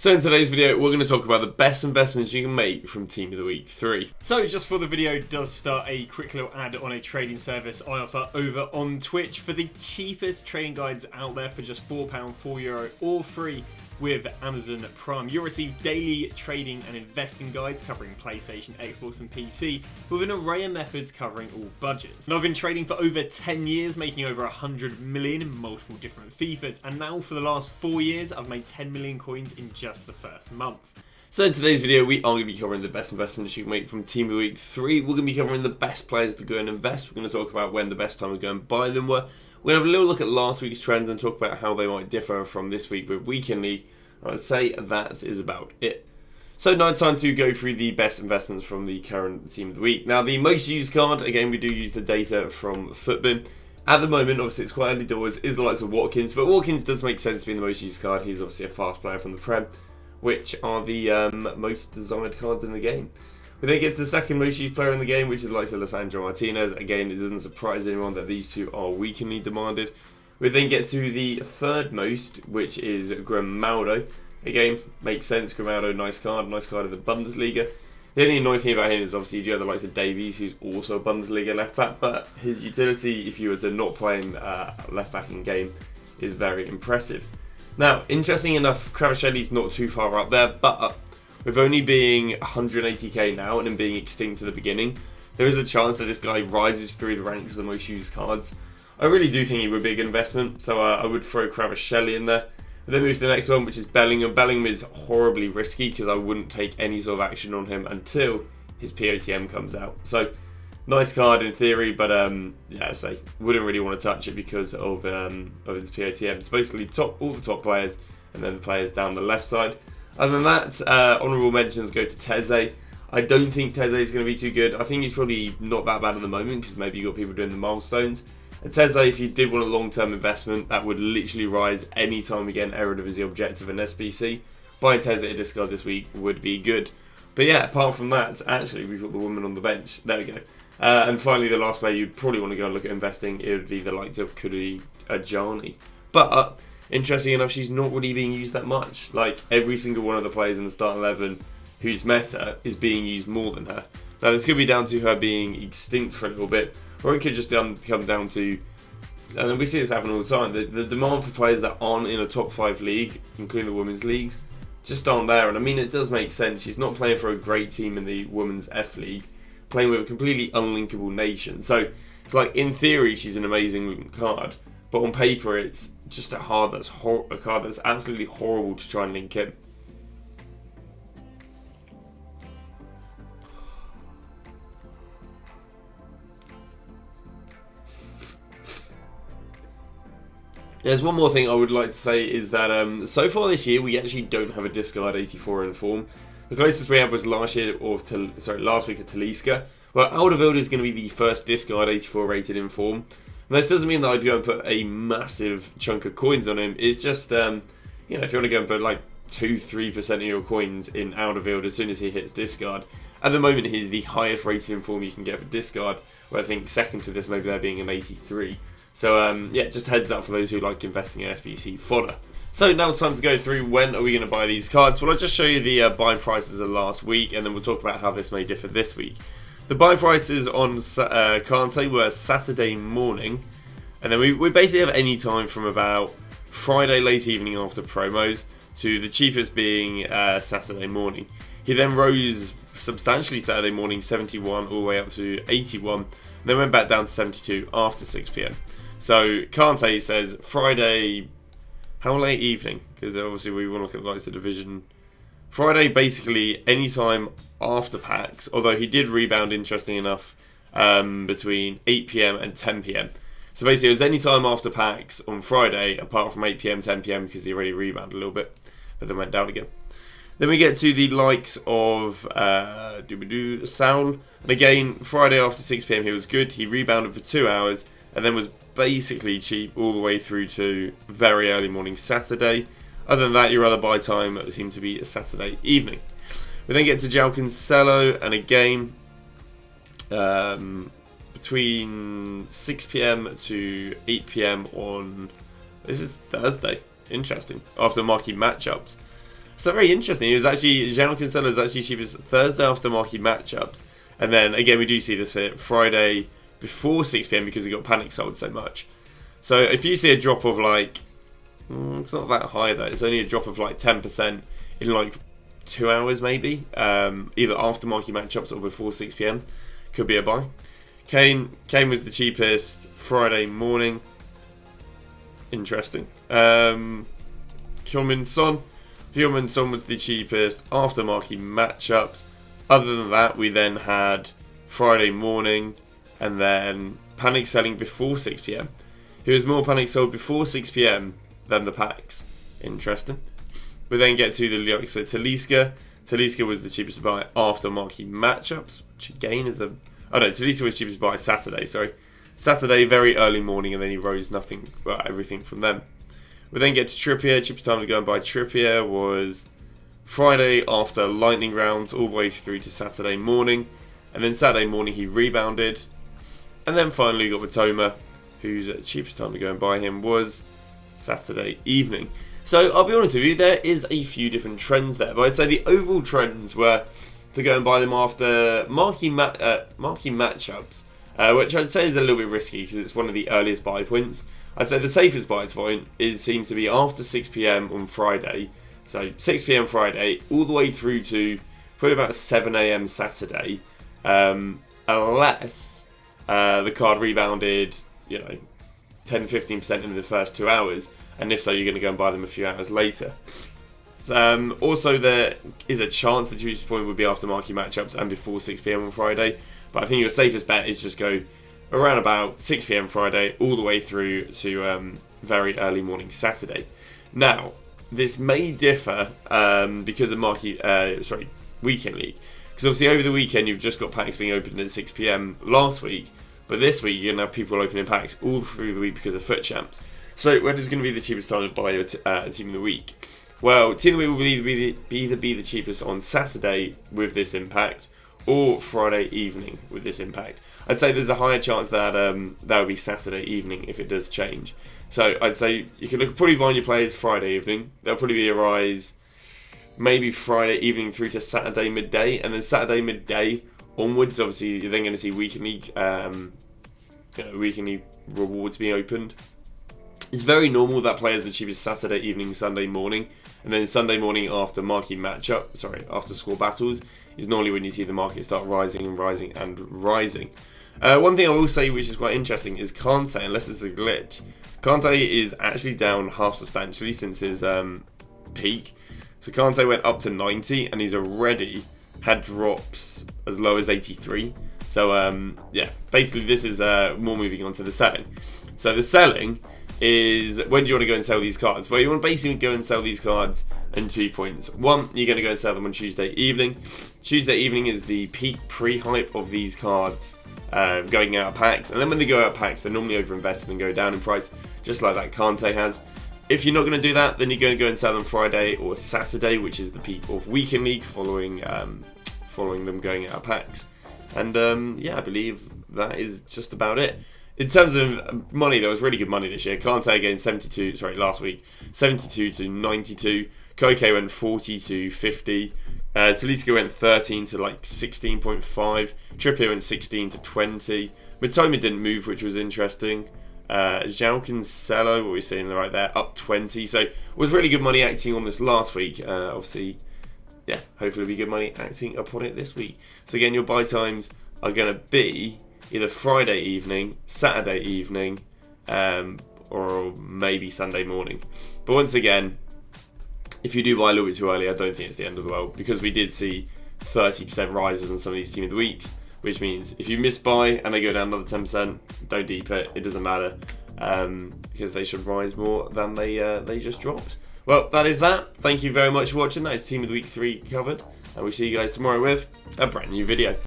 So in today's video, we're going to talk about the best investments you can make from Team of the Week 3. So just before the video does start, a quick little ad on a trading service I offer over on Twitch for the cheapest trading guides out there for just £4, €4, or free with Amazon Prime. You'll receive daily trading and investing guides covering PlayStation, Xbox and PC with an array of methods covering all budgets. And I've been trading for over 10 years, making over 100 million in multiple different FIFAs, and now for the last 4 years I've made 10 million coins in just the first month. So in today's video, we are going to be covering the best investments you can make from Team of the Week 3. We're going to be covering the best players to go and invest. We're going to talk about when the best time to go and buy them were. We're going to have a little look at last week's trends and talk about how they might differ from this week with Weekend League. I'd say that is about it. So now it's time to go through the best investments from the current Team of the Week. Now the most used card, again we do use the data from Footbin. At the moment, obviously it's quite early doors, is the likes of Watkins, but Watkins does make sense being the most used card. He's obviously a fast player from the Prem, which are the most desired cards in the game. We then get to the second most used player in the game, which is the likes of Lisandro Martinez. Again, it doesn't surprise anyone that these two are weekly demanded. We then get to the third most, which is Grimaldo. Again, makes sense. Grimaldo, nice card in the Bundesliga. The only annoying thing about him is obviously you do have the likes of Davies, who's also a Bundesliga left back, but his utility, if you were to not play him left back in game, is very impressive. Now, interesting enough, Kvaratskhelia not too far up there, but with only being 180k now and him being extinct at the beginning, there is a chance that this guy rises through the ranks of the most used cards. I really do think he would be a good investment, so I would throw Kvaratskhelia in there. And then move to the next one, which is Bellingham. Bellingham is horribly risky because I wouldn't take any sort of action on him until his POTM comes out. So, nice card in theory, but yeah, I say wouldn't really want to touch it because of his POTM. So basically, all the top players, and then the players down the left side. Other than that, honourable mentions go to Totw. I don't think Totw is going to be too good. I think he's probably not that bad at the moment because maybe you've got people doing the milestones. And Totw, if you did want a long-term investment, that would literally rise any time we get an Eredivisie objective in SBC. Buying Totw at discard this week would be good. But yeah, apart from that, actually, we've got the woman on the bench. There we go. And finally, the last player you'd probably want to go and look at investing, it would be the likes of Kudi Ajani. But, interesting enough, she's not really being used that much. Like, every single one of the players in the start 11 who's meta is being used more than her. Now, this could be down to her being extinct for a little bit, or it could just come down to, and we see this happen all the time, the demand for players that aren't in a top 5 league, including the women's leagues, just aren't there. And I mean, it does make sense. She's not playing for a great team in the women's F League, playing with a completely unlinkable nation. So, it's like, in theory, she's an amazing card, but on paper, it's just a card that's absolutely horrible to try and link in. There's one more thing I would like to say is that so far this year we actually don't have a discard 84 in form. The closest we had was last week at Talisca. Well, Alderweireld is going to be the first discard 84 rated in form. And this doesn't mean that I'd go and put a massive chunk of coins on him. It's just, you know, if you want to go and put like 2-3% of your coins in Alderweireld as soon as he hits discard. At the moment he's the highest rated in form you can get for discard, where I think second to this maybe there being an 83. So yeah, just heads up for those who like investing in SBC fodder. So now it's time to go through when are we going to buy these cards. Well, I'll just show you the buying prices of last week, and then we'll talk about how this may differ this week. The buy prices on Kante were Saturday morning, and then we basically have any time from about Friday late evening after promos to the cheapest being Saturday morning. He then rose substantially Saturday morning, 71 all the way up to 81, and then went back down to 72 after 6 PM. So Kante says Friday, how late evening? Because obviously we want to look at the likes of division. Friday, basically any time after packs, although he did rebound, interesting enough, between 8 PM and 10 PM. So basically it was any time after packs on Friday, apart from 8 PM, 10 PM, because he already rebounded a little bit, but then went down again. Then we get to the likes of Saul. And again, Friday after 6 PM he was good. He rebounded for 2 hours and then was basically cheap all the way through to very early morning Saturday. Other than that, your other buy time seemed to be a Saturday evening. We then get to João Cancelo, and again, between 6 PM to 8 PM on, this is Thursday, interesting, after marquee matchups. So very interesting. It was actually João Cancelo was actually cheapest Thursday after marquee matchups, and then again we do see this here Friday before 6 p.m. because it got panic sold so much. So if you see a drop of like, it's not that high though. It's only a drop of like 10% in like 2 hours maybe, either after marquee matchups or before 6 p.m. Could be a buy. Kane was the cheapest Friday morning. Interesting. Heung-min Son was the cheapest after marquee matchups. Other than that, we then had Friday morning and then panic selling before 6 p.m. He was more panic sold before 6 p.m. than the packs. Interesting. We then get to the likes of Talisca. Talisca was the cheapest to buy after marquee matchups, which again is Talisca was cheapest to buy Saturday, Saturday, very early morning, and then he rose everything from them. We then get to Trippier. Cheapest time to go and buy Trippier was Friday after lightning rounds, all the way through to Saturday morning. And then Saturday morning he rebounded. And then finally got Totw, whose cheapest time to go and buy him was Saturday evening. So I'll be honest with you, there is a few different trends there. But I'd say the overall trends were to go and buy them after marquee matchups. Which I'd say is a little bit risky because it's one of the earliest buy points. I'd say the safest buy point seems to be after 6 p.m. on Friday. So 6 p.m. Friday all the way through to probably about 7 a.m. Saturday. Unless the card rebounded, 10-15% in the first 2 hours. And if so, you're going to go and buy them a few hours later. Also, there is a chance the cheapest point would be after marquee matchups and before 6 p.m. on Friday. But I think your safest bet is just go around about 6 p.m. Friday all the way through to very early morning Saturday. Now, this may differ because of weekend league. Because obviously over the weekend you've just got packs being opened at 6 p.m. last week. But this week you're going to have people opening packs all through the week because of foot champs. So when is going to be the cheapest time to buy your team of the week? Well, team of the week will either be the cheapest on Saturday with this impact, or Friday evening with this impact. I'd say there's a higher chance that that would be Saturday evening if it does change. So I'd say you can probably buy your players Friday evening. There'll probably be a rise maybe Friday evening through to Saturday midday, and then Saturday midday onwards, obviously you're then going to see weekend league rewards being opened. It's very normal that players are cheapest Saturday evening, Sunday morning, and then Sunday morning after marquee after score battles is normally when you see the market start rising and rising and rising. One thing I will say which is quite interesting is Kante, unless it's a glitch, Kante is actually down half substantially since his peak. So Kante went up to 90 and he's already had drops as low as 83. So basically this is more moving on to the selling. So the selling is when do you want to go and sell these cards? Well, you want to basically go and sell these cards in 2 points. One, you're going to go and sell them on Tuesday evening. Tuesday evening is the peak pre-hype of these cards going out of packs. And then when they go out of packs, they're normally overinvested and go down in price, just like that Kante has. If you're not going to do that, then you're going to go and sell them Friday or Saturday, which is the peak of Weekend League following them going out of packs. And I believe that is just about it. In terms of money, there was really good money this year. Kante again, last week, 72 to 92. Koke went 40 to 50. Talisca went 13 to 16.5. Trippier went 16 to 20. Mitoma didn't move, which was interesting. João Cancelo, what we're seeing right there, up 20. So it was really good money acting on this last week. Hopefully it'll be good money acting upon it this week. So again, your buy times are going to be either Friday evening, Saturday evening, or maybe Sunday morning. But once again, if you do buy a little bit too early, I don't think it's the end of the world, because we did see 30% rises on some of these team of the weeks, which means if you miss buy and they go down another 10%, don't deep it. It doesn't matter, because they should rise more than they just dropped. Well, that is that. Thank you very much for watching. That is Team of the Week 3 covered, and we'll see you guys tomorrow with a brand new video.